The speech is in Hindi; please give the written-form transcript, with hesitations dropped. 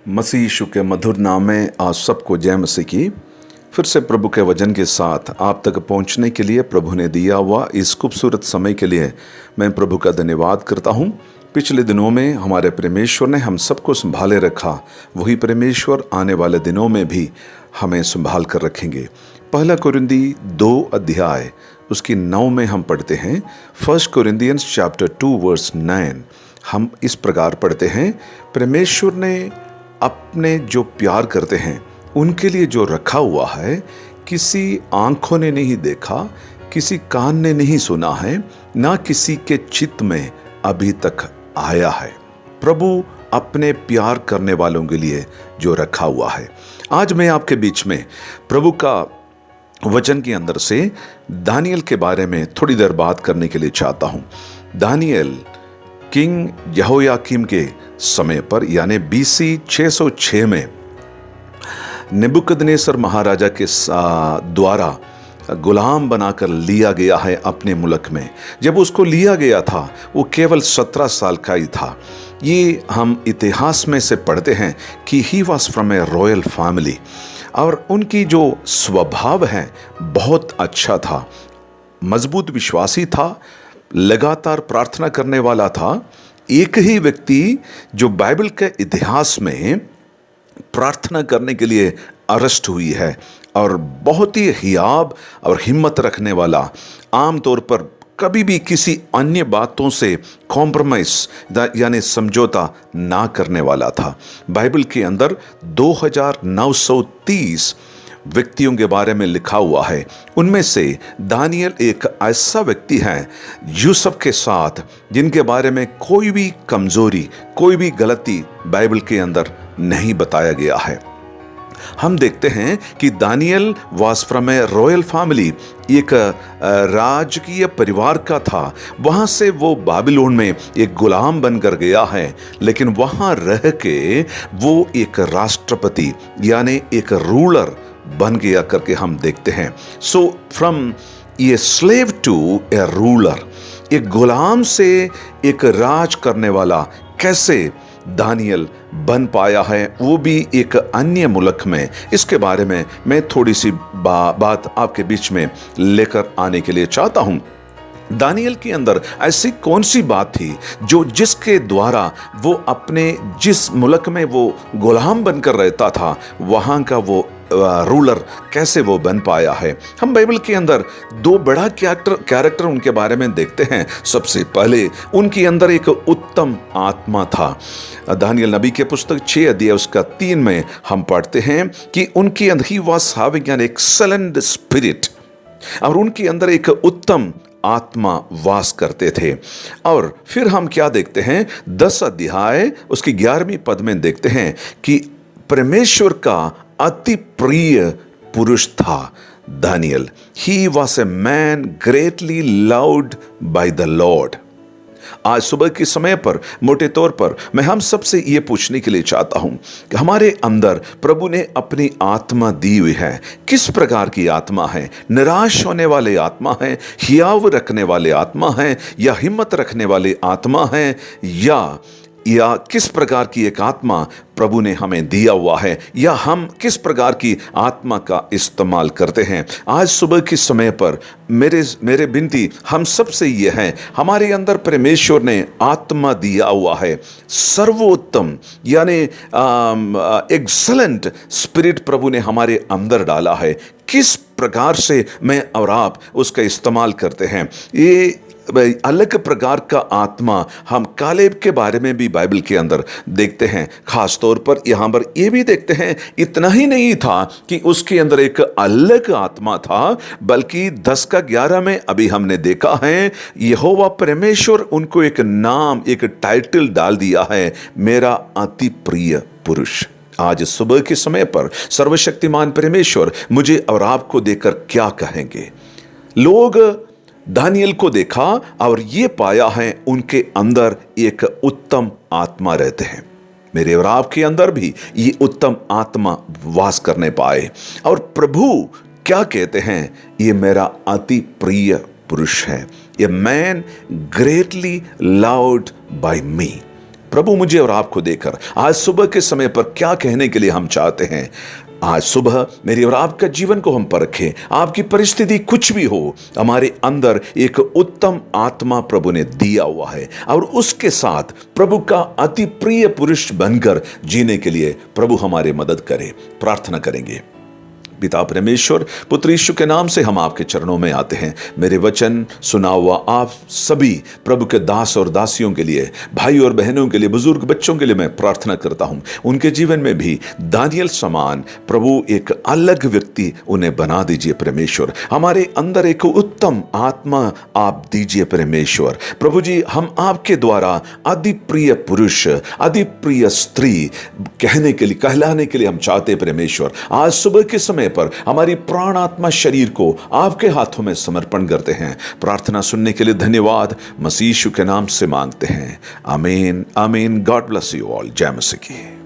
मसीह यीशु के मधुर नाम में आज सबको जय मसीह की। फिर से प्रभु के वचन के साथ आप तक पहुंचने के लिए प्रभु ने दिया हुआ इस खूबसूरत समय के लिए मैं प्रभु का धन्यवाद करता हूं। पिछले दिनों में हमारे परमेश्वर ने हम सबको संभाले रखा, वही परमेश्वर आने वाले दिनों में भी हमें संभाल कर रखेंगे। पहला कुरिन्दी 2 अध्याय उसकी 9 में हम पढ़ते हैं। 1 कोरिन्थियंस चैप्टर 2 वर्स 9 हम इस प्रकार पढ़ते हैं, परमेश्वर ने अपने जो प्यार करते हैं उनके लिए जो रखा हुआ है किसी आंखों ने नहीं देखा, किसी कान ने नहीं सुना है, ना किसी के चित्त में अभी तक आया है। प्रभु अपने प्यार करने वालों के लिए जो रखा हुआ है। आज मैं आपके बीच में प्रभु का वचन के अंदर से दानियल के बारे में थोड़ी देर बात करने के लिए चाहता हूं। दानियल किंग यहोयाकीम के समय पर यानी BC 606 में नेबुकदनेस्सर महाराजा के द्वारा गुलाम बनाकर लिया गया है अपने मुल्क में। जब उसको लिया गया था वो केवल 17 साल का ही था। ये हम इतिहास में से पढ़ते हैं कि he was from a royal family और उनकी जो स्वभाव है बहुत अच्छा था, मजबूत विश्वासी था, लगातार प्रार्थना करने वाला था। एक ही व्यक्ति जो बाइबल के इतिहास में प्रार्थना करने के लिए अरेस्ट हुई है और बहुत ही हियाब और हिम्मत रखने वाला, आमतौर पर कभी भी किसी अन्य बातों से कॉम्प्रोमाइज यानी समझौता ना करने वाला था। बाइबल के अंदर 2930 व्यक्तियों के बारे में लिखा हुआ है। उनमें से दानियल एक ऐसा व्यक्ति है यूसुफ के साथ जिनके बारे में कोई भी कमजोरी, कोई भी गलती बाइबल के अंदर नहीं बताया गया है। हम देखते हैं कि Daniel was from a royal family, एक राजकीय परिवार का था। वहां से वो बाबिलोन में एक गुलाम बनकर गया है, लेकिन वहां रह के वो एक राष्ट्रपति यानी एक रूलर बन गया करके हम देखते हैं। So from a slave to a ruler, एक गुलाम से एक राज करने वाला कैसे दानियल बन पाया है, वो भी एक अन्य मुल्क में। इसके बारे में मैं थोड़ी सी बात आपके बीच में लेकर आने के लिए चाहता हूं। दानियल के अंदर ऐसी कौन सी बात थी जो जिसके द्वारा वो अपने जिस मुल्क में वो गुलाम बनकर रहता था वहां का वो रूलर कैसे वो बन पाया है। हम बाइबल के अंदर 2 बड़ा कैरेक्टर उनके बारे में देखते हैं। सबसे पहले उनके अंदर एक उत्तम आत्मा था। दानियल नबी के पुस्तक 6 अध्याय उसका 3 में हम पढ़ते हैं कि उनके अंदर he was having an excellent spirit, और उनके अंदर एक उत्तम आत्मा वास करते थे। और फिर हम क्या देखते हैं, 10 अध्याय उसकी 11वीं पद में देखते हैं कि परमेश्वर का अति प्रिय पुरुष था Daniel. He was a man greatly loved by the Lord. आज सुबह के समय पर मोटे तौर पर मैं हम सबसे ये पूछने के लिए चाहता हूं कि हमारे अंदर प्रभु ने अपनी आत्मा दी हुई है। किस प्रकार की आत्मा है? निराश होने वाले आत्मा है, हियाव रखने वाले आत्मा है, या हिम्मत रखने वाले आत्मा है, या किस प्रकार की एक आत्मा प्रभु ने हमें दिया हुआ है, या हम किस प्रकार की आत्मा का इस्तेमाल करते हैं? आज सुबह के समय पर मेरे विनती हम सबसे ये है, हमारे अंदर परमेश्वर ने आत्मा दिया हुआ है, सर्वोत्तम यानी एक्सीलेंट स्पिरिट प्रभु ने हमारे अंदर डाला है। किस प्रकार से मैं और आप उसका इस्तेमाल करते हैं, ये अलग प्रकार का आत्मा हम कालेब के बारे में भी बाइबल के अंदर देखते हैं। खास तौर पर यहाँ पर ये भी देखते हैं, इतना ही नहीं था कि उसके अंदर एक अलग आत्मा था, बल्कि 10 का 11 में अभी हमने देखा है यहोवा परमेश्वर उनको एक नाम, एक टाइटल डाल दिया है, मेरा अति प्रिय पुरुष। आज सुबह के समय पर सर्वशक्तिमान परमेश्वर मुझे और आपको देकर क्या कहेंगे? लोग दानियल को देखा और ये पाया है उनके अंदर एक उत्तम आत्मा रहते हैं। मेरे और आपके अंदर भी ये उत्तम आत्मा वास करने पाए। और प्रभु क्या कहते हैं? ये मेरा अति प्रिय पुरुष है, ये मैन ग्रेटली लव्ड बाय मी। प्रभु मुझे और आपको देकर आज सुबह के समय पर क्या कहने के लिए हम चाहते हैं। आज सुबह मेरी और आपका जीवन को हम परखें। आपकी परिस्थिति कुछ भी हो, हमारे अंदर एक उत्तम आत्मा प्रभु ने दिया हुआ है और उसके साथ प्रभु का अति प्रिय पुरुष बनकर जीने के लिए प्रभु हमारी मदद करे। प्रार्थना करेंगे। पिता परमेश्वर, पुत्र यीशु के नाम से हम आपके चरणों में आते हैं। मेरे वचन सुना हुआ आप सभी प्रभु के दास और दासियों के लिए, भाई और बहनों के लिए, बुजुर्ग बच्चों के लिए मैं प्रार्थना करता हूं, उनके जीवन में भी दानियल समान प्रभु एक अलग व्यक्ति उन्हें बना दीजिए परमेश्वर। हमारे अंदर एक उत्तम आत्मा आप दीजिए परमेश्वर। प्रभु जी, हम आपके द्वारा अति प्रिय पुरुष, अति प्रिय स्त्री कहलाने के लिए हम चाहते परमेश्वर। आज सुबह के समय पर हमारी प्राण आत्मा शरीर को आपके हाथों में समर्पण करते हैं। प्रार्थना सुनने के लिए धन्यवाद। मसीह यीशु के नाम से मांगते हैं, आमीन आमीन। God bless you all. जय मसीह की।